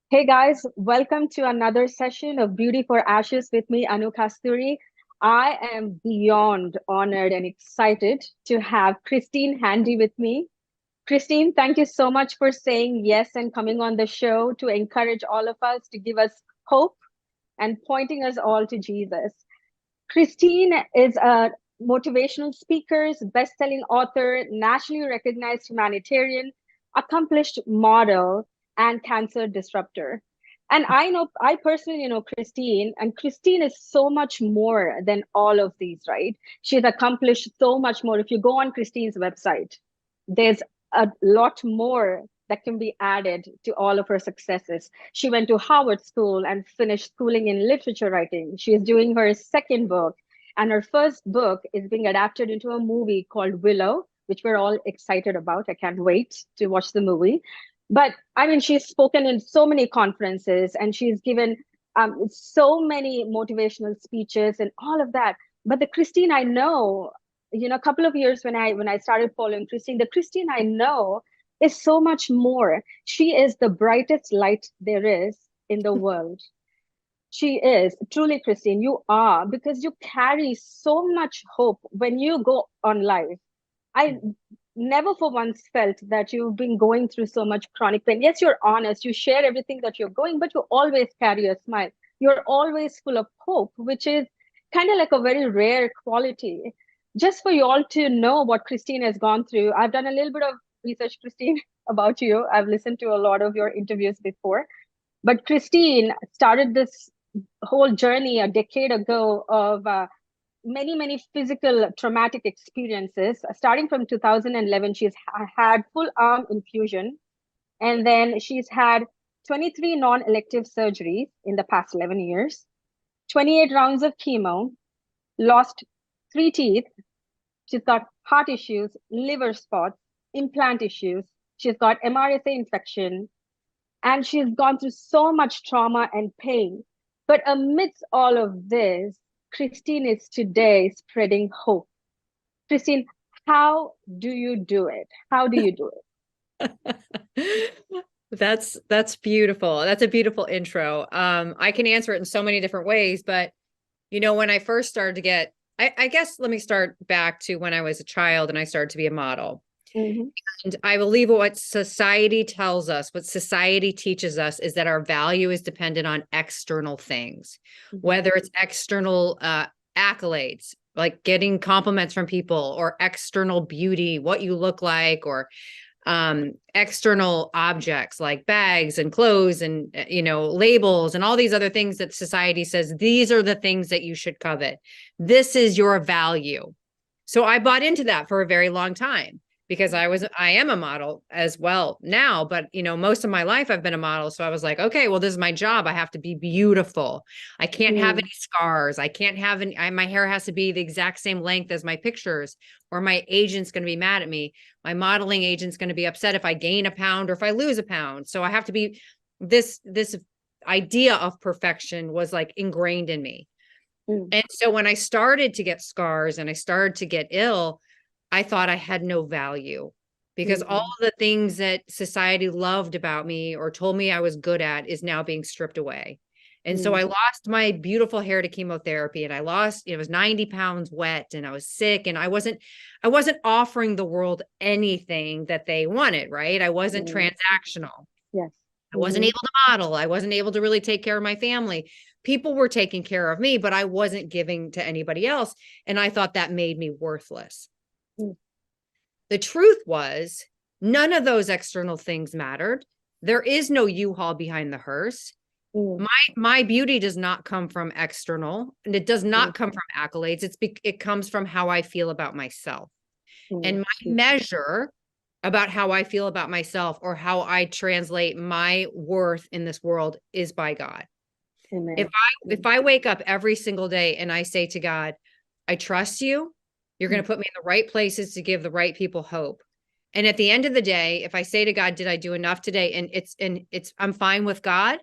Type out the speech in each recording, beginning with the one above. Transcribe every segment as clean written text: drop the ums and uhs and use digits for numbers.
Hey guys, welcome to another session of Beauty for Ashes with me, Kasturi. I am beyond honored and excited to have Christine Handy with me. Christine, thank you so much for saying yes and coming on the show to encourage all of us, to give us hope and pointing us all to Jesus. Christine is a motivational speaker, best-selling author, nationally recognized humanitarian, accomplished model, and cancer disruptor. And I personally know Christine, and Christine is so much more than all of these, right? She's accomplished so much more. If you go on Christine's website, there's a lot more that can be added to all of her successes. She went to Harvard School and finished schooling in literature writing. She is doing her second book, and her first book is being adapted into a movie called Willow, which we're all excited about. I can't wait to watch the movie. But I mean, she's spoken in so many conferences and she's given so many motivational speeches and all of that. But the Christine I know, a couple of years when I started following Christine, the Christine I know is so much more. She is the brightest light there is in the world. She is truly, Christine. You are, because you carry so much hope when you go on live. I never for once felt that you've been going through so much chronic pain. Yes, you're honest, you share everything that you're going, but you always carry a smile. You're always full of hope, which is kind of like a very rare quality. Just for you all to know what Christine has gone through, I've done a little bit of research, Christine, about you. I've listened to a lot of your interviews before. But Christine started this whole journey a decade ago of many physical traumatic experiences. Starting from 2011, she's had full arm infusion, and then she's had 23 non-elective surgeries in the past 11 years, 28 rounds of chemo, lost 3 teeth. She's got heart issues, liver spots, implant issues. She's got MRSA infection, and she's gone through so much trauma and pain. But amidst all of this, Christine is today spreading hope. Christine, how do you do it? How do you do it? That's beautiful. That's a beautiful intro. I can answer it in so many different ways, but when I first started to get, I guess let me start back to when I was a child and I started to be a model. Mm-hmm. And I believe what society tells us, what society teaches us, is that our value is dependent on external things, Mm-hmm. whether it's external accolades, like getting compliments from people, or external beauty, what you look like, or external objects like bags and clothes and, labels and all these other things that society says, these are the things that you should covet. This is your value. So I bought into that for a very long time, because I am a model as well now, but most of my life I've been a model. So I was like, okay, well, this is my job. I have to be beautiful. I can't have any scars. I can't have any, my hair has to be the exact same length as my pictures, or my agent's going to be mad at me. My modeling agent's going to be upset if I gain a pound or if I lose a pound. So I have to be this idea of perfection was like ingrained in me. And so when I started to get scars and I started to get ill, I thought I had no value, because all the things that society loved about me or told me I was good at is now being stripped away. And so I lost my beautiful hair to chemotherapy, and I lost, it was 90 pounds wet, and I was sick, and I wasn't offering the world anything that they wanted, right? I wasn't transactional. Yes. I wasn't able to model. I wasn't able to really take care of my family. People were taking care of me, but I wasn't giving to anybody else. And I thought that made me worthless. The truth was, none of those external things mattered. There is no U-Haul behind the hearse. My beauty does not come from external, and it does not come from accolades. It comes from how I feel about myself. And my measure about how I feel about myself, or how I translate my worth in this world, is by God. Amen. If I wake up every single day and I say to God, I trust you, you're going to put me in the right places to give the right people hope. And at the end of the day, if I say to God, did I do enough today? And I'm fine with God.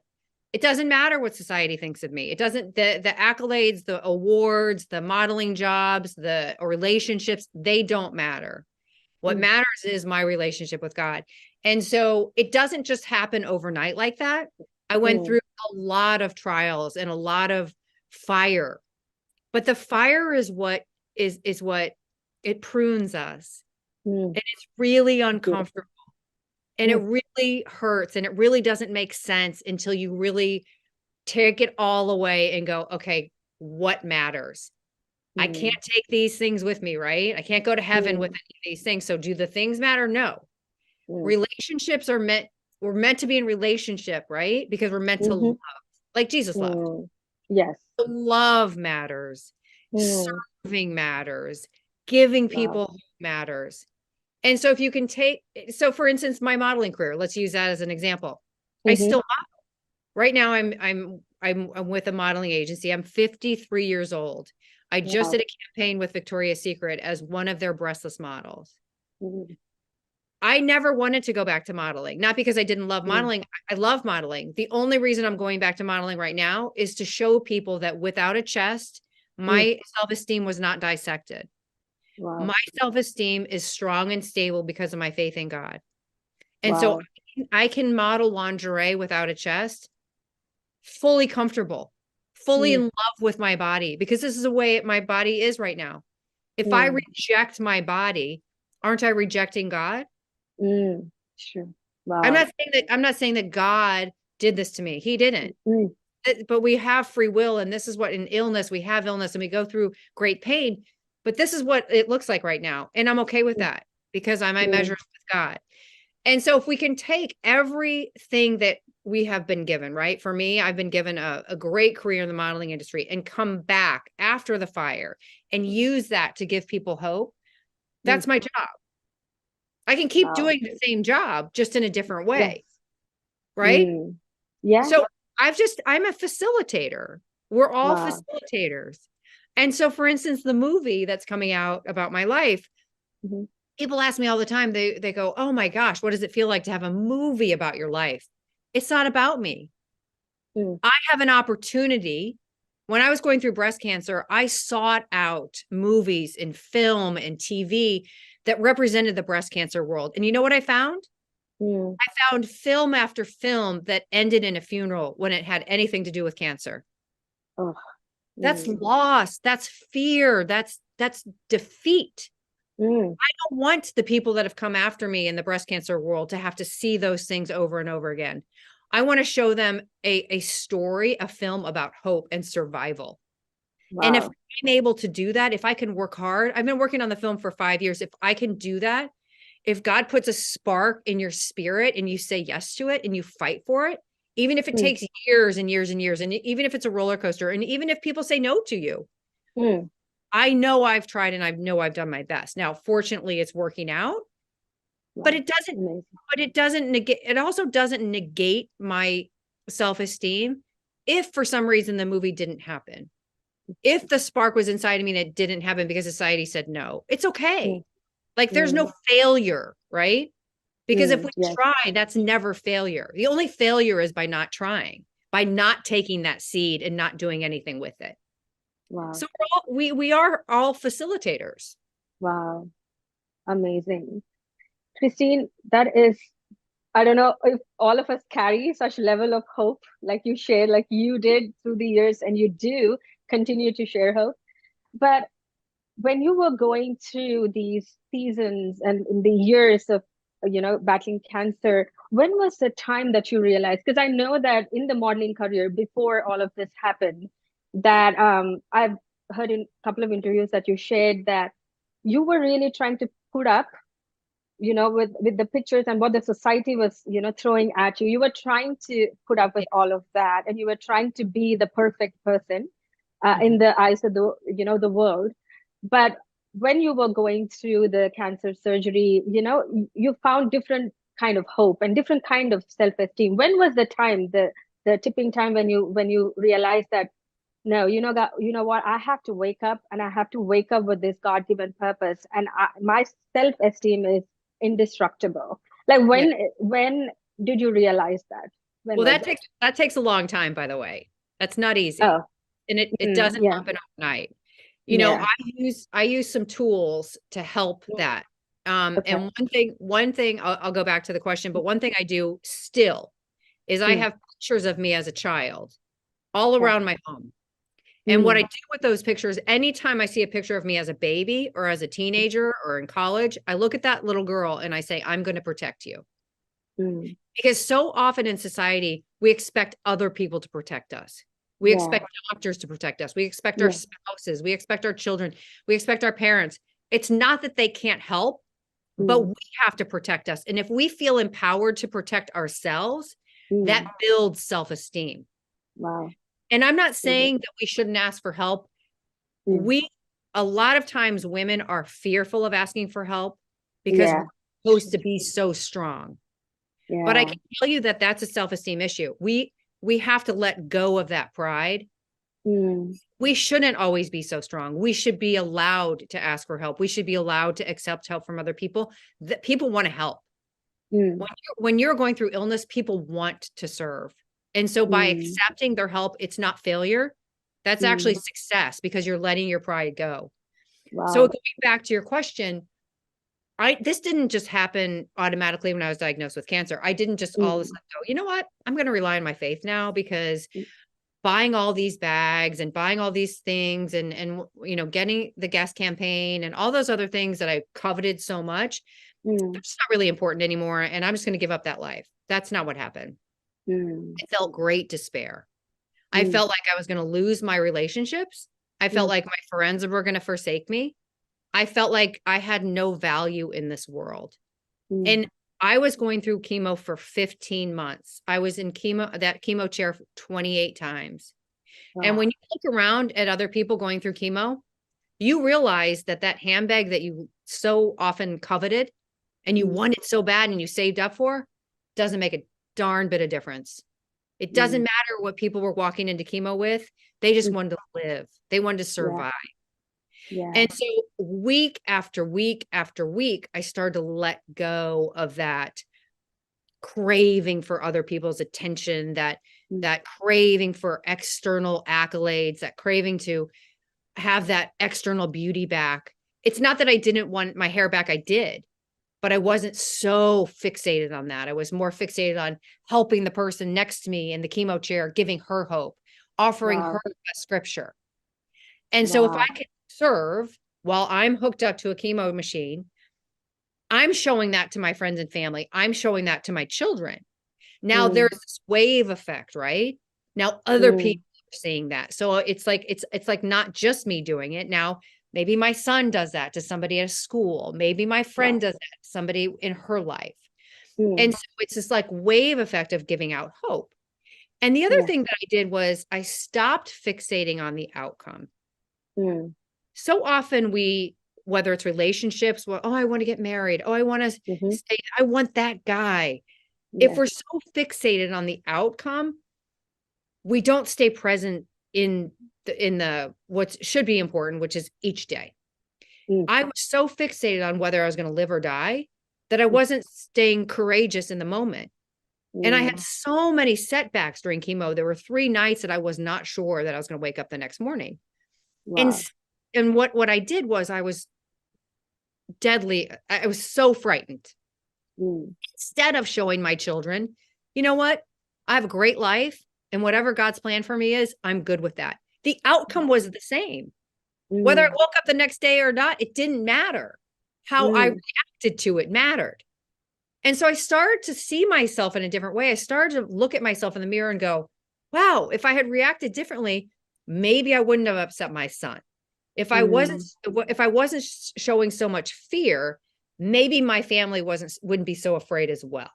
It doesn't matter what society thinks of me. It doesn't, the accolades, the awards, the modeling jobs, the relationships, they don't matter. What matters is my relationship with God. And so it doesn't just happen overnight like that. I went Mm, through a lot of trials and a lot of fire, but the fire is what it prunes us. mm, And it's really beautiful. uncomfortable and it Mm, really hurts and it really doesn't make sense until you really take it all away and go, okay, what matters? I can't mm, take these things with me, right? I can't go to heaven with mm, any of these things. So do the things matter? No. mm, Relationships are we're meant to be in relationship, right? Because we're meant to love, mhm, like Jesus loved. mm. Yes. Love matters. Mm, Serving matters. Giving wow. people matters. And so if you can take, so for instance, my modeling career, let's use that as an example. I Mm-hmm. still right now I'm with a modeling agency. I'm 53 years old. I just did Wow. a campaign with Victoria's Secret as one of their breastless models. Mm, I never wanted to go back to modeling, not because I didn't love mm, modeling. I love modeling. The only reason I'm going back to modeling right now is to show people that without a chest, mm. my self-esteem was not dissected. My Wow. self-esteem is strong and stable because of my faith in God. And so Wow. I can model lingerie without a chest, fully comfortable, fully in Mm, love with my body, because this is the way my body is right now. If I mm, reject my body, aren't I rejecting God? mm. Sure. I'm Wow. not saying that God did this to me. He didn't. Mm, But we have free will, and this is what in illness we have illness and we go through great pain. But this is what it looks like right now. And I'm okay with mm, that because I'm my mm, measures with God. And so if we can take everything that we have been given, right? For me, I've been given a great career in the modeling industry and come back after the fire and use that to give people hope. mm. That's my job. I can keep Wow. doing the same job, just in a different Yes. way, right? Mm. Yeah. So I'm a facilitator. We're all Wow. facilitators. And so, for instance, the movie that's coming out about my life, Mm-hmm. people ask me all the time, they go, "Oh my gosh, what does it feel like to have a movie about your life?" It's not about me. Mm, I have an opportunity. When I was going through breast cancer, I sought out movies and film and TV that represented the breast cancer world. And you know what I found? mm. I found film after film that ended in a funeral when it had anything to do with cancer. Oh. That's Mm, loss, that's fear, that's defeat. mm. I don't want the people that have come after me in the breast cancer world to have to see those things over and over again. I want to show them a story, a film about hope and survival. And if Wow. I'm able to do that, if I can work hard, I've been working on the film for 5 years. If I can do that, if God puts a spark in your spirit and you say yes to it and you fight for it, even if it Mm, takes years and years and years, and even if it's a roller coaster, and even if people say no to you, mm. I know I've tried and I know I've done my best. Now, fortunately, it's working out, but Wow. Amazing. it doesn't negate, it also doesn't negate my self-esteem if for some reason the movie didn't happen. If the spark was inside of me and it didn't happen because society said no, it's okay. Mm, Like there's no mm, failure, right? Because if mm. we Yes. try, that's never failure. The only failure is by not trying, by not taking that seed and not doing anything with it. Wow. So we are all facilitators. Wow. Amazing. Christine, that is, I don't know if all of us carry such level of hope like you shared, like you did through the years, and you do continue to share hope. But when you were going through these seasons and in the years of, battling cancer, when was the time that you realized? Because I know that in the modeling career, before all of this happened, that I've heard in a couple of interviews that you shared that you were really trying to put up, with the pictures and what the society was, throwing at you. You were trying to put up with all of that, and you were trying to be the perfect person in Mhm. the eyes of the world. But when you were going through the cancer surgery, you found different kind of hope and different kind of self-esteem. When was the time, the tipping time, when you realized that no, you know what, I have to wake up, and I have to wake up with this god-given purpose, and my self-esteem is indestructible? Like Yeah. when did you realize that? When Well, was it? that takes a long time, by the way. That's not easy. Oh. And it Mm, doesn't yeah. happen overnight. You know, Yeah. I use some tools to help Mm, that. okay. And one thing I'll go back to the question, but one thing I do still is I Mm, have pictures of me as a child all Yeah. around my home. And what I Mm, do with those pictures, anytime I see a picture of me as a baby or as a teenager or in college, I look at that little girl and I say, I'm going to protect you. mm, Because so often in society, we expect other people to protect us. We yeah. expect doctors to protect us. We expect our Yeah. spouses. We expect our children. We expect our parents. It's not that they can't help, but Mm, we have to protect us. And if we feel empowered to protect ourselves, that mm, builds self-esteem. wow. And I'm not Love it. saying that we shouldn't ask for help. Mm, A lot of times women are fearful of asking for help because we're yeah. supposed to be so strong. But I Yeah. can tell you that that's a self-esteem issue. We have to let go of that pride. Mm, We shouldn't always be so strong. We should be allowed to ask for help. We should be allowed to accept help from other people. That people want to help. mm, When you're going through illness, people want to serve. And so by mm, accepting their help, it's not failure. That's actually mm. success because you're letting your pride go. So Wow. going back to your question, this didn't just happen automatically when I was diagnosed with cancer. I didn't just all of a Mm, sudden go, you know what? I'm going to rely on my faith now because mm, buying all these bags and buying all these things and getting the gas campaign and all those other things that I coveted so much, mm, that's not really important anymore. And I'm just going to give up that life. That's not what happened. mm, I felt great despair. I mm, felt like I was going to lose my relationships. I felt mm, like my friends were going to forsake me. I felt like I had no value in this world. mm. And I was going through chemo for 15 months. I was in that chemo chair 28 times. And Wow. when you look around at other people going through chemo, you realize that that handbag that you so often coveted and you Mm, wanted so bad and you saved up for doesn't make a darn bit of difference. It doesn't mm, matter what people were walking into chemo with. They just mm. wanted to live. They wanted to Yeah. survive. Yeah. And so week after week after week, I started to let go of that craving for other people's attention, Mm, that craving for external accolades, that craving to have that external beauty back. It's not that I didn't want my hair back, I did, but I wasn't so fixated on that. I was more fixated on helping the person next to me in the chemo chair, giving her hope, offering her wow. a scripture. And so if Wow. I can serve while I'm hooked up to a chemo machine, I'm showing that to my friends and family. I'm showing that to my children. Now there's Mm, this wave effect, right? Now other mm. people are seeing that. So it's like not just me doing it. Now maybe my son does that to somebody at a school. Maybe my friend Wow. does that to somebody in her life. And Mm, so it's this like wave effect of giving out hope. And the other yeah. thing that I did was I stopped fixating on the outcome. Mm, So often whether it's relationships, well, oh, I want to get married. Oh, I want to mm-hmm. stay. I want that guy. If Yeah. we're so fixated on the outcome, we don't stay present in the what should be important, which is each day. Mm, I was so fixated on whether I was going to live or die that I mm, wasn't staying courageous in the moment. And I had mm. so many setbacks during chemo. There were 3 nights that I was not sure that I was going to wake up the next morning. And Wow. and what I did was I was I was so frightened. Mm, Instead of showing my children, you know what? I have a great life and whatever God's plan for me is, I'm good with that. The outcome was the same. Whether I mm, woke up the next day or not, it didn't matter. How I mm. reacted to it mattered. And so I started to see myself in a different way. I started to look at myself in the mirror and go, wow, if I had reacted differently, maybe I wouldn't have upset my son. Mm, If I wasn't showing so much fear, maybe my family wouldn't be so afraid as well.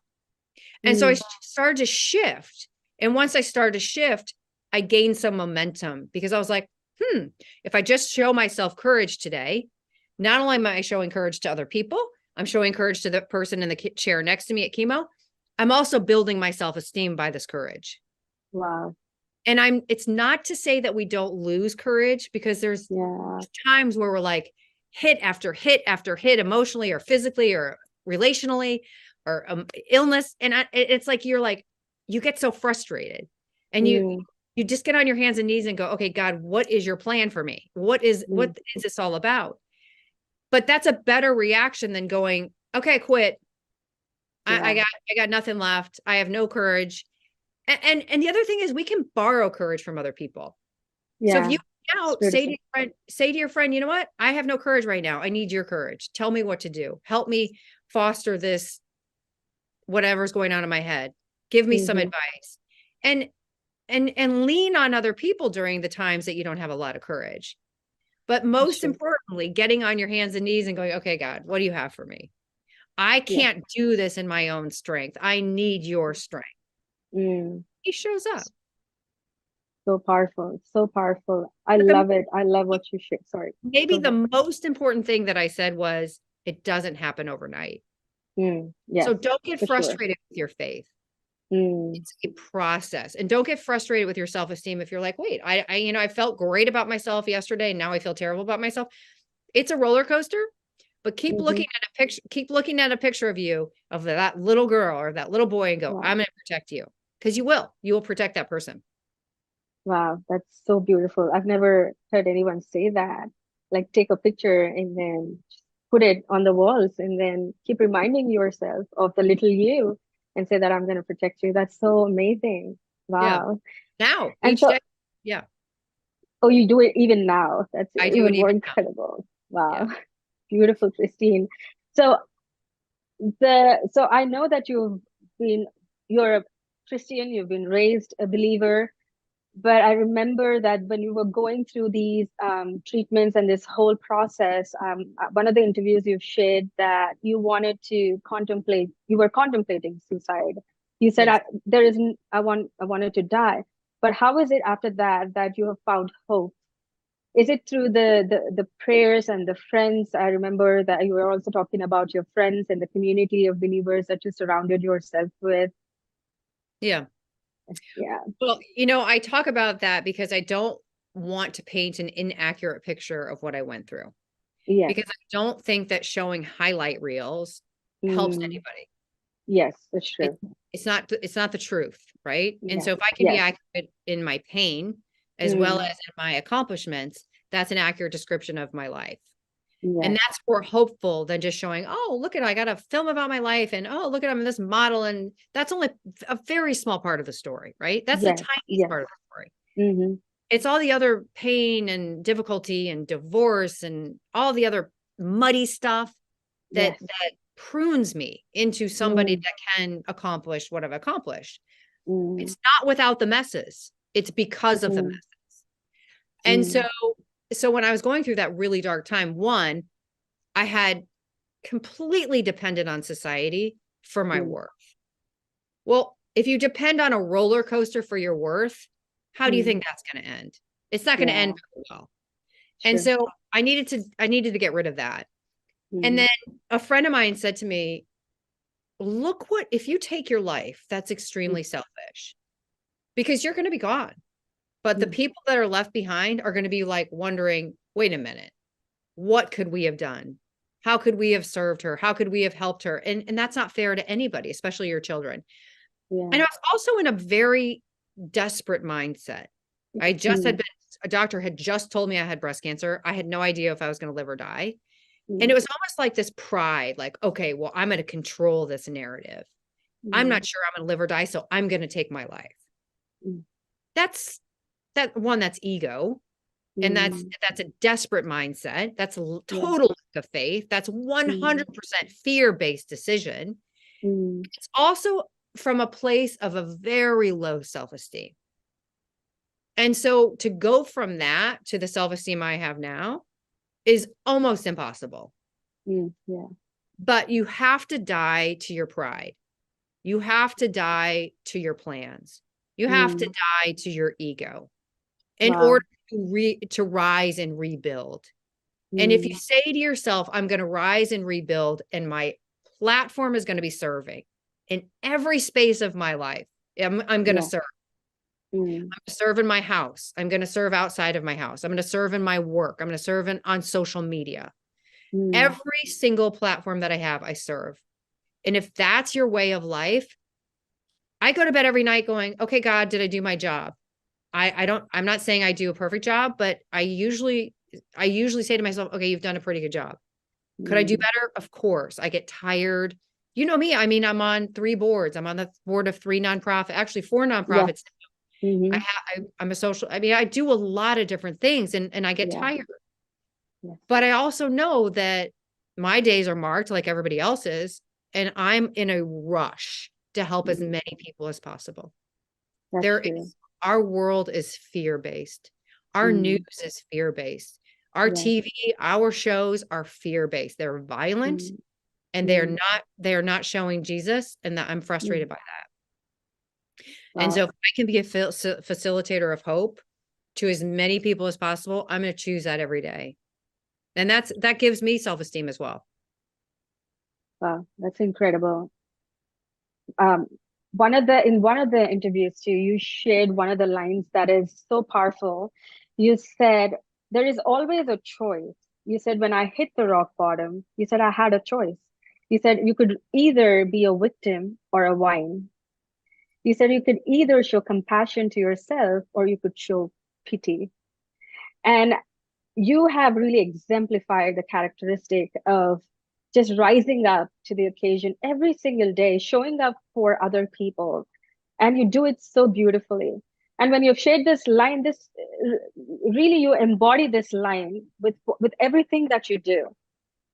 And so I mm, started to shift. And once I started to shift, I gained some momentum because I was like, if I just show myself courage today, not only am I showing courage to other people, I'm showing courage to the person in the chair next to me at chemo. I'm also building my self-esteem by this courage. wow. And it's not to say that we don't lose courage because there's Yeah. times where we're like hit after hit after hit emotionally or physically or relationally or illness. And it's like, you get so frustrated and Mm, you just get on your hands and knees and go, okay, God, what is your plan for me? What is mm. this all about? But that's a better reaction than going, okay, quit. Yeah. I got nothing left. I have no courage. And the other thing is we can borrow courage from other people. So if Yeah, you it's out, beautiful. say to your friend, you know what? I have no courage right now. I need your courage. Tell me what to do. Help me foster this, whatever's going on in my head. Give me some Mm-hmm. advice. And and lean on other people during the times that you don't have a lot of courage. But That's most true. importantly, getting on your hands and knees and going, okay, God, what do you have for me? I Yeah. can't do this in my own strength. I need your strength. Mm. He shows up. So powerful. So powerful. I But the love it. I love what you shared. Sorry. Go maybe ahead. the most important thing that I said was it doesn't happen overnight. So Yes, don't get for sure. frustrated with your faith. Mm. It's a process. And don't get frustrated with your self-esteem if you're like, wait, I felt great about myself yesterday and now I feel terrible about myself. It's a roller coaster, but Mm-hmm. keep looking at a picture of you of that little girl or that little boy and go, Wow. I'm going to protect you. Because you will protect that person. Wow. That's so beautiful. I've never heard anyone say that. Like take a picture and then put it on the walls and then keep reminding yourself of the little you and say that I'm going to protect you. That's so amazing. Yeah. Wow. Now, And each so, day. Yeah. oh, you do it even now. That's I do it even more even now. incredible. Yeah. Wow. Beautiful, Christine. So so I know that been you're a Christian, you've been raised a believer, but I remember that when you were going through these treatments and this whole process, one of the interviews you've shared that you were contemplating suicide. You said, Yes. there isn't, I wanted to die. But how is it after that that you have found hope? Is it through the prayers and the friends? I remember that you were also talking about your friends and the community of believers that you surrounded yourself with. Yeah. Yeah. Well, I talk about that because I don't want to paint an inaccurate picture of what I went through Yes. because I don't think that showing highlight reels helps Mm, anybody. yes, that's It, true. it's not the truth, right? And Yes. so if I can be Yes. accurate in my pain as well Mm, as in my accomplishments, that's an accurate description of my life. And yes. that's more hopeful than just showing, oh, look at, I got a film about my life and oh, look at I'm this model. And that's only a very small part of the story, right? That's the Yes. tiniest Yes. part of the story. Mm-hmm. It's all the other pain and difficulty and divorce and all the other muddy stuff that Yes. prunes me into somebody Mm, that can accomplish what I've accomplished. mm, It's not without the messes. It's because of the mm, messes. And so mm, so when I was going through that really dark time, one, I had completely depended on society for my mm, worth. Well, if you depend on a roller coaster for your worth, how do you mm. think that's going to end? It's not going to end Yeah. very well. And True. so I needed to get rid of that. And Mm, then a friend of mine said to me, look what, if you take your life, that's mm, extremely selfish because you're going to be gone. But the mm, people that are left behind are going to be like wondering, wait a minute, what could we have done? How could we have served her? How could we have helped her? And that's not fair to anybody, especially your children. And yeah. I was also in a very desperate mindset. I just had Mm, been, a doctor had just told me I had breast cancer. I had no idea if I was going to live or die. And mm, it was almost like this pride, like, okay, well, I'm going to control this narrative. I'm mm, not sure I'm going to live or die, so I'm going to take my life. mm, That's that's ego. And that's mm. that's a desperate mindset. That's a Yeah. total lack of faith. That's Mm, 100% fear-based decision. mm, It's also from a place of a very low self-esteem. And so to go from that to the self-esteem I have now is almost impossible. yeah. But you have to die to your pride. You have to die to your plans. You have to Mm, die to your ego in wow. order to rise and rebuild. And if you Mm, say to yourself, I'm going to rise and rebuild, and my platform is going to be serving in every space of my life, I'm going to yeah. serve. Mm, I'm going to serve in my house. I'm going to serve outside of my house. I'm going to serve in my work. I'm going to serve on social media. mm, Every single platform that I have, I serve. And if that's your way of life, I go to bed every night going, okay, God, did I do my job? I'm not saying I do a perfect job, but I usually say to myself, okay, you've done a pretty good job. Could I do mm, better? Of course. I get tired. You know me. I mean, I'm on 3 boards. I'm on the board of 3 nonprofit, actually 4 Yeah. nonprofits. Mm-hmm. I'm a social, I mean, I do a lot of different things and I get Yeah. tired, Yes. but I also know that my days are marked like everybody else's, and I'm in a rush to help as Mm. many people as possible. That's There true. is, our world is fear-based. Our news Mm. is fear-based. Our Yes. TV, our shows are fear-based. They're violent Mm. and Mm. they are not showing Jesus. And that I'm Mm. frustrated by that. And so Wow. if I can be a facilitator of hope to as many people as possible, I'm going to choose that every day. And that gives me self-esteem as well. Wow. That's incredible. um, one of the interviews too, you shared one of the lines that is so powerful. You said there is always a choice. You said when I hit the rock bottom, you said I had a choice. You said you could either be a victim or a vine. You said you could either show compassion to yourself or you could show pity. And you have really exemplified the characteristic of just rising up to the occasion every single day, showing up for other people, and you do it so beautifully. And when you've shared this line, this really you embody this line with everything that you do,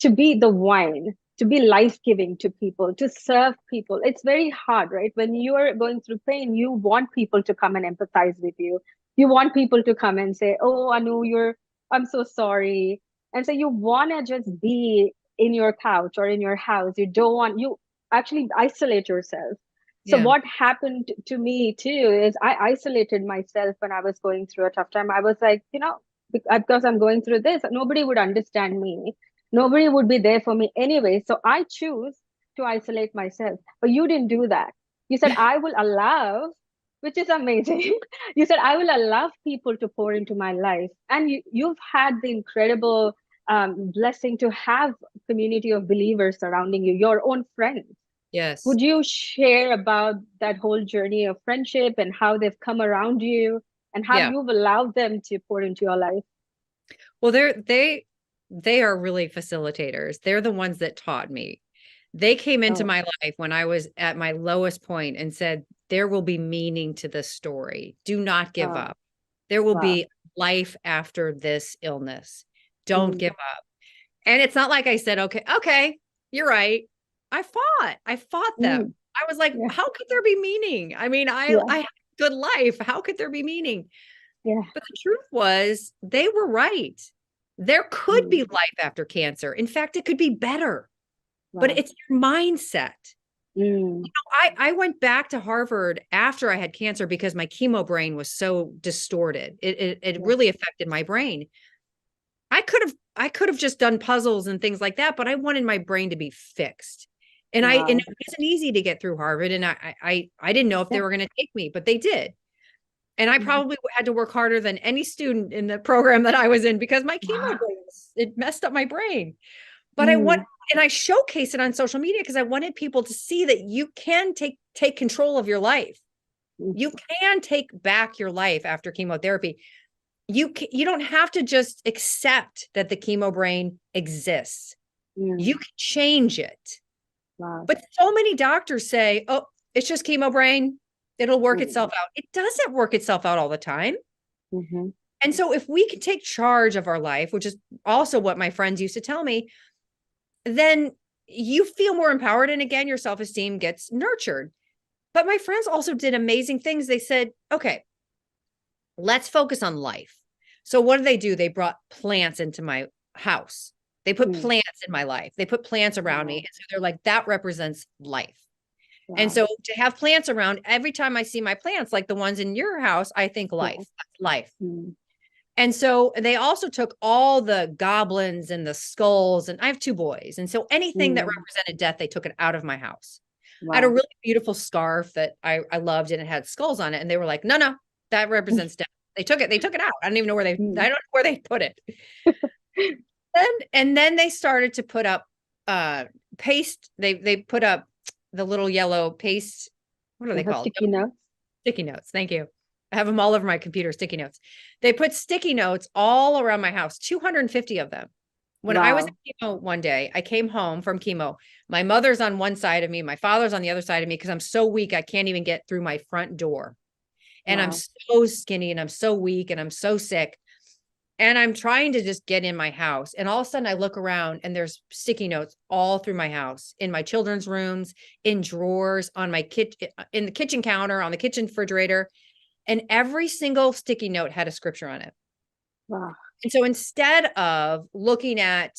to be the wine, to be life-giving to people, to serve people. It's very hard, right? When you are going through pain, you want people to come and empathize with you. You want people to come and say, oh, Anu, I'm so sorry. And so you want to just be in your couch or in your house. You don't want, you actually isolate yourself. So Yeah. what happened to me too is I isolated myself when I was going through a tough time. I was like, because I'm going through this, nobody would understand me. Nobody would be there for me anyway. So I choose to isolate myself. But you didn't do that. You said, I will allow, which is amazing. You said, I will allow people to pour into my life. And you've had the incredible blessing to have a community of believers surrounding you, your own friends. Yes. Would you share about that whole journey of friendship and how they've come around you and how Yeah. you've allowed them to pour into your life? Well, they are really facilitators. They're the ones that taught me. They came into Oh, my life when I was at my lowest point and said, there will be meaning to this story. Do not give oh, up. There will wow. be life after this illness. Don't Mm, give up. And it's not like I said, okay, you're right. I fought mm, them. I was like, yeah, how could there be meaning? I mean, yeah, I had a good life. How could there be meaning? yeah. But the truth was, they were right. There could Mm, be life after cancer. In fact, it could be better, but wow. it's your mindset. Mm, I went back to Harvard after I had cancer because my chemo brain was so distorted. It yeah. really affected my brain. I could have just done puzzles and things like that, but I wanted my brain to be fixed. And Wow. it wasn't easy to get through Harvard. And I didn't know if they Yeah. were going to take me, but they did. And I Mhm. probably had to work harder than any student in the program that I was in because my chemo Wow. brain, it messed up my brain. But Mm, and I showcase it on social media because I wanted people to see that you can take control of your life. mm, You can take back your life after chemotherapy. You don't have to just accept that the chemo brain exists. You mm, can change it. wow. But so many doctors say, "Oh, it's just chemo brain. It'll work Mm, itself out." It doesn't work itself out all the time. mhm, And so if we can take charge of our life, which is also what my friends used to tell me, then you feel more empowered. And again, your self-esteem gets nurtured. But my friends also did amazing things. They said, okay, let's focus on life. So what do? They brought plants into my house. They put mm, plants in my life. They put plants around me. wow. And so they're like, that represents life. And Wow. so to have plants around, every time I see my plants, like the ones in your house, I think Yeah. life, that's life. Mm, And so they also took all the goblins and the skulls, and I have 2 boys. And so anything that mm, represented death, they took it out of my house. I had a wow. really beautiful scarf that I loved and it had skulls on it. And they were like, no, that represents death. They took it out. I don't even know I Mm, don't know where they put it. And then they started to put up paste. They put up the little yellow paste. What are they called? sticky notes. Sticky notes. Thank you. I have them all over my computer, sticky notes. They put sticky notes all around my house, 250 of them. When I was Wow. in chemo one day, I came home from chemo. My mother's on one side of me, my father's on the other side of me because I'm so weak, I can't even get through my front door. And I'm Wow. so skinny and I'm so weak and I'm so sick. And I'm trying to just get in my house. And all of a sudden I look around and there's sticky notes all through my house, in my children's rooms, in drawers, on my kitchen, in the kitchen counter, on the kitchen refrigerator. And every single sticky note had a scripture on it. Wow. And so instead of looking at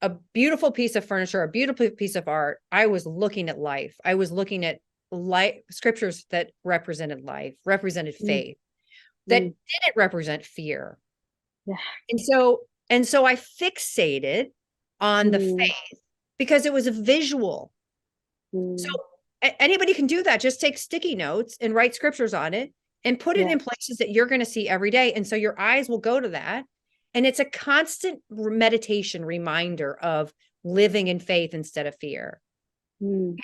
a beautiful piece of furniture, a beautiful piece of art, I was looking at life. I was looking at life, scriptures that represented life, represented Mm, faith, that mm, didn't represent fear. yeah. And so I fixated on the Mm, faith because it was a visual. So mm, anybody can do that. Just take sticky notes and write scriptures on it and put it yeah. in places that you're going to see every day. And so your eyes will go to that. And it's a constant meditation reminder of living in faith instead of fear. Mm,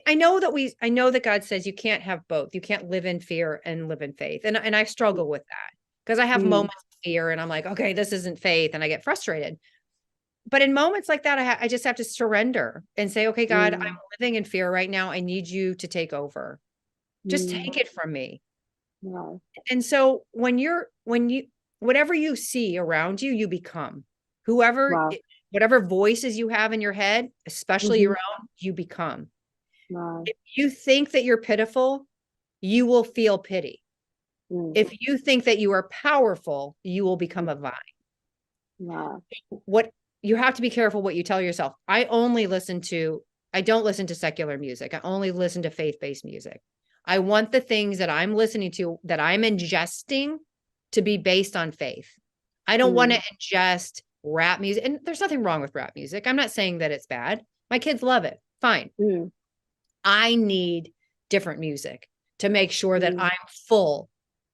I know that God says you can't have both. You can't live in fear and live in faith. And I struggle with that because I have mm, moments of fear and I'm like, okay, this isn't faith. And I get frustrated. But in moments like that, I just have to surrender and say, okay, God, I'm mm, living in fear right now. I need you to take over. Just mm. take it from me. Wow. And so whatever you see around you, you become. Whoever, Wow. whatever voices you have in your head, especially Mm-hmm. your own, you become. Wow. If you think that you're pitiful, you will feel pity. Mm, If you think that you are powerful, you will become mm, a vine. wow. What you have to be careful what you tell yourself. I don't listen to secular music. I only listen to faith-based music. I want the things that I'm listening to, that I'm ingesting, to be based on faith. I don't want to Mm, ingest rap music. And there's nothing wrong with rap music. I'm not saying that it's bad. My kids love it. Fine. mm, I need different music to make sure that mm. I'm full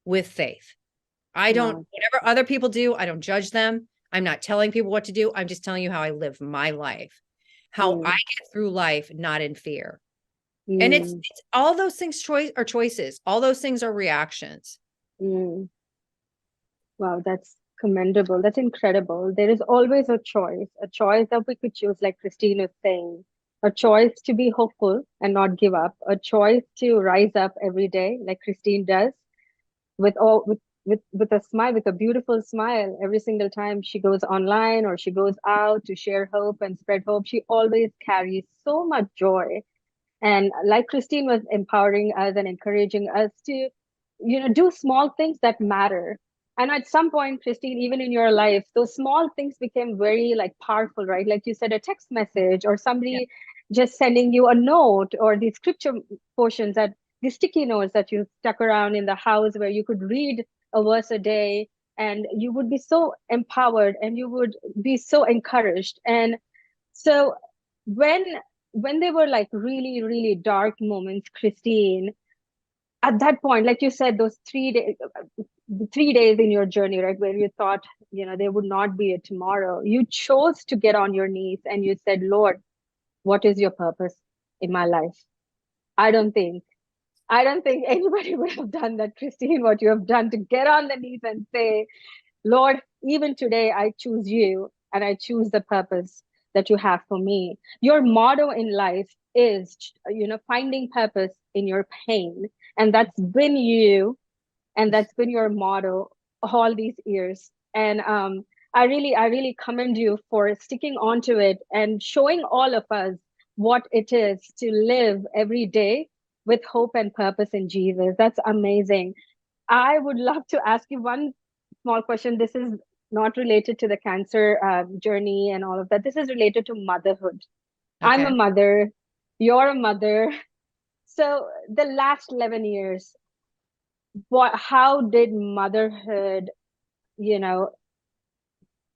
with faith. Wow. Whatever other people do, I don't judge them. I'm not telling people what to do. I'm just telling you how I live my life, how I Mm, get through life, not in fear. And mm, it's all those things are choices. All those things are reactions. mm. Wow, that's commendable. That's incredible. There is always a choice that we could choose, like Christine is saying, a choice to be hopeful and not give up, a choice to rise up every day, like Christine does, with all with a smile, with a beautiful smile. Every single time she goes online or she goes out to share hope and spread hope, she always carries so much joy. And like Christine was empowering us and encouraging us to, do small things that matter. And at some point, Christine, even in your life, those small things became very like powerful, right? Like you said, a text message or Yeah. somebody just sending you a note, or the scripture portions, that the sticky notes that you stuck around in the house where you could read a verse a day, and you would be so empowered and you would be so encouraged. And so when when they were like really, really dark moments, Christine, at that point, like you said, those 3 days, the 3 days in your journey, right, where you thought, there would not be a tomorrow, you chose to get on your knees and you said, Lord, what is your purpose in my life? I don't think, I don't think anybody would have done that, Christine, what you have done, to get on the knees and say, Lord, even today, I choose you and I choose the purpose that you have for me. Your motto in life is, finding purpose in your pain. And that's been you, and that's been your motto all these years. And I really commend you for sticking onto it and showing all of us what it is to live every day with hope and purpose in Jesus. That's amazing. I would love to ask you one small question. This is not related to the cancer journey and all of that. This is related to motherhood. I'm a Okay. mother. You're a mother. So the last 11 years, how did motherhood, you know,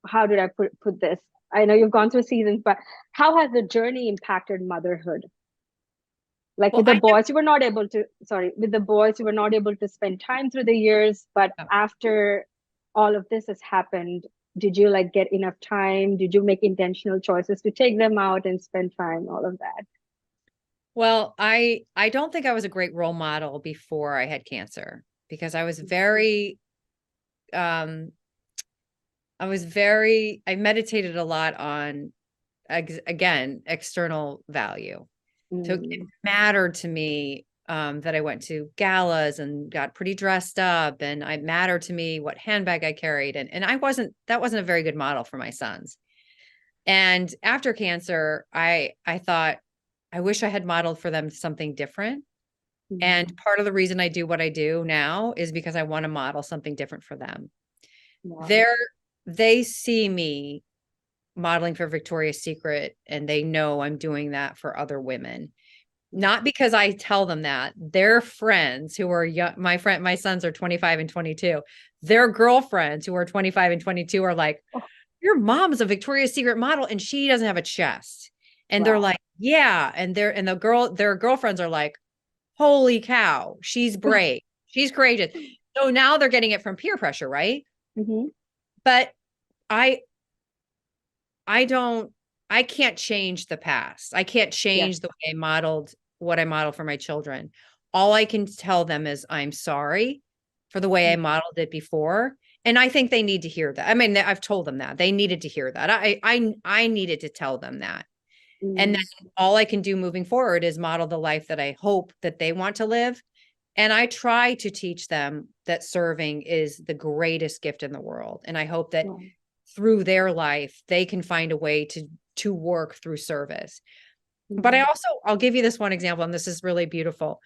how did I put this? I know you've gone through seasons, but how has the journey impacted motherhood? Like Well, with the boys, you were not able to, sorry, with the boys, you were not able to spend time through the years, but after all of this has happened, did you like get enough time? Did you make intentional choices to take them out and spend time, all of that? I don't think I was a great role model before I had cancer because I was very um I meditated a lot on, again, external value. So it Mm, mattered to me that I went to galas and got pretty dressed up, and it mattered to me what handbag I carried. And that wasn't a very good model for my sons. And after cancer, I thought, I wish I had modeled for them something different. And mm, part of the reason I do what I do now is because I want to model something different for them. wow. They're, they see me modeling for Victoria's Secret, and they know I'm doing that for other women. Not because I tell them that. Their friends who are young, my sons are 25 and 22. Their girlfriends who are 25 and 22 are like, Oh, your mom's a Victoria's Secret model and she doesn't have a chest. And they're wow. like, yeah. And their girlfriends are like, holy cow, she's brave. She's courageous. So now they're getting it from peer pressure, right? Mm-hmm. But I I don't I can't change the past. I can't Yes. change the way I modeled what I model for my children. All I can tell them is I'm sorry for the way I modeled it before. And I think they need to hear that. I mean, I've told them that. They needed to hear that. I needed to tell them that. And Mm, then all I can do moving forward is model the life that I hope that they want to live. And I try to teach them that serving is the greatest gift in the world. And I hope that wow. through their life, they can find a way to work through service. But Mm, I'll give you this one example, and this is really beautiful.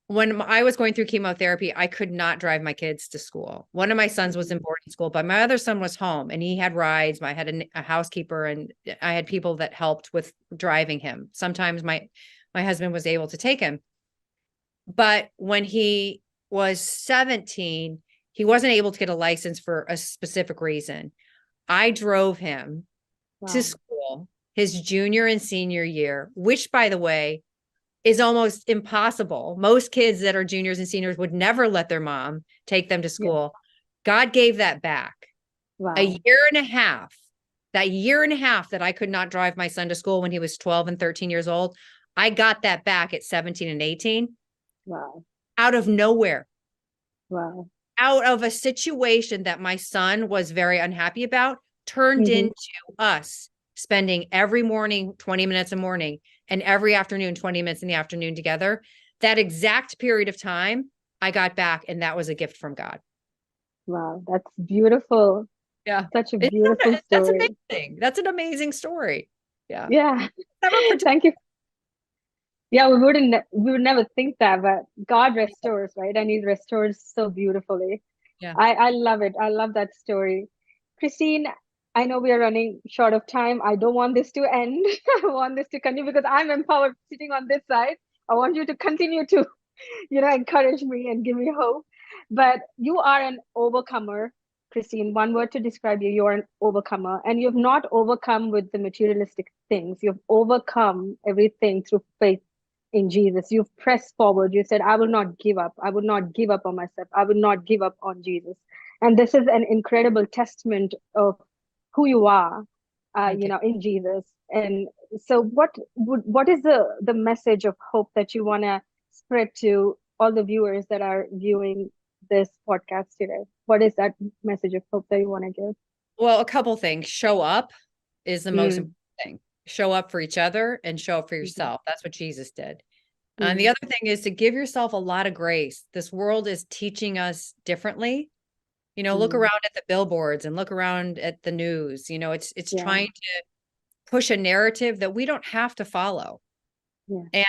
When I was going through chemotherapy, I could not drive my kids to school. One of my sons was in mm, boarding school, but my other son was home and he had rides. I had a housekeeper and I had people that helped with driving him. Sometimes my husband was able to take him. But when he was 17, he wasn't able to get a license for a specific reason. I drove him to wow. school his junior and senior year, which, by the way, is almost impossible. Most kids that are juniors and seniors would never let their mom take them to Yeah. school. God gave that back. A Wow. year and a half, that year and a half that I could not drive my son to school when he was 12 and 13 years old, I got that back at 17 and 18 Wow. out of nowhere, Wow. out of a situation that my son was very unhappy about, turned Mm-hmm. into us spending every morning 20 minutes a morning and every afternoon 20 minutes in the afternoon together. That exact period of time I got back, and that was a gift from God. Wow. That's beautiful. Yeah. Such a beautiful That's story. amazing. That's an amazing story. Yeah. Yeah. Never pretend. Thank you. Yeah, we would never think that, but God restores, right? And He restores so beautifully. Yeah. I love it. I love that story. Christine, I know we are running short of time. I don't want this to end. I want this to continue because I'm empowered sitting on this side. I want you to continue to, encourage me and give me hope. But you are an overcomer, Christine. One word to describe you, you're an overcomer. And you've not overcome with the materialistic things. You've overcome everything through faith in Jesus. You've pressed forward. You said, I will not give up. I will not give up on myself. I will not give up on Jesus. And this is an incredible testament of who you are, Thank you. in Jesus. And so what is the message of hope that you want to spread to all the viewers that are viewing this podcast today? What is that message of hope that you want to give? Well, a couple things. Show up is the most Mm, important thing. Show up for each other and show up for mhm, yourself. That's what Jesus did. And the mm, other thing is to give yourself a lot of grace. This world is teaching us differently. Look mm. around at the billboards and look around at the news. It's Yeah, trying to push a narrative that we don't have to follow. yeah,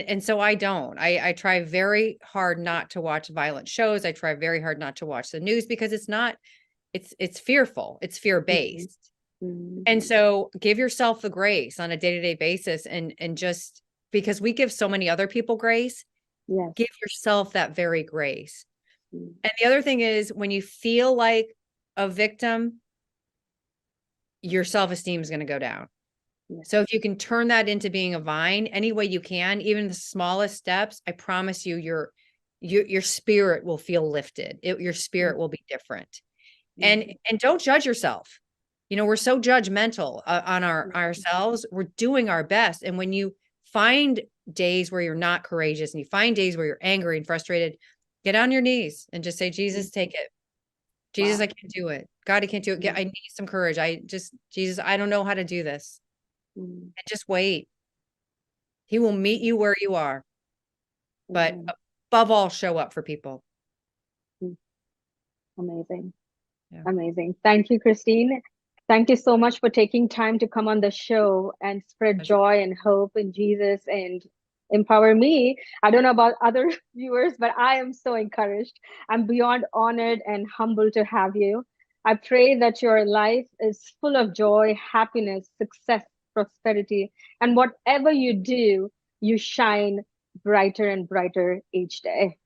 And so I don't. I try very hard not to watch violent shows. I try very hard not to watch the news because it's fearful. It's mm, fear-based. mm. And so give yourself the grace on a day-to-day basis, and just because we give so many other people grace, Yes. give yourself that very grace. Mm, And the other thing is when you feel like a victim, your self-esteem is going to go down. yes. So if you can turn that into being a vine any way you can, even the smallest steps, I promise you your spirit will feel lifted. Your Mm, spirit will be different. And mm, and don't judge yourself. We're so judgmental on mm. ourselves. We're doing our best. And when you find days where you're not courageous and you find days where you're angry and frustrated, get on your knees and just say, Mm. Jesus, take it. Jesus, Wow. I can't do it. God, I can't do it. Mm, I need some courage. Jesus, I don't know how to do this. mm, And just wait. He will meet you where you are. But amen. above all, show up for people. Mm, amazing. Yeah. Amazing. Thank you, Christine. Thank you so much for taking time to come on the show and spread Pleasure. joy and hope in Jesus and empower me. I don't know about other viewers, but I am so encouraged. I'm beyond honored and humbled to have you. I pray that your life is full of joy, happiness, success, prosperity, and whatever you do, you shine brighter and brighter each day.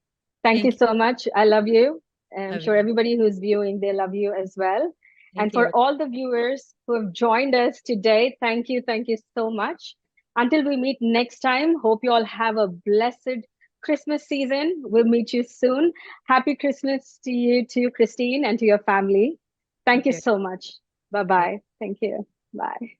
Thank you Thank you. so much. I love you. I'm Love sure you. everybody who's viewing, they love you as well. And Thank for you. all the viewers who have joined us today, thank you. Thank you so much. Until we meet next time, hope you all have a blessed Christmas season. We'll meet you soon. Happy Christmas to you too, Christine, and to your family. Thank Take you care. so much. Bye Bye. bye. Thank you. Bye.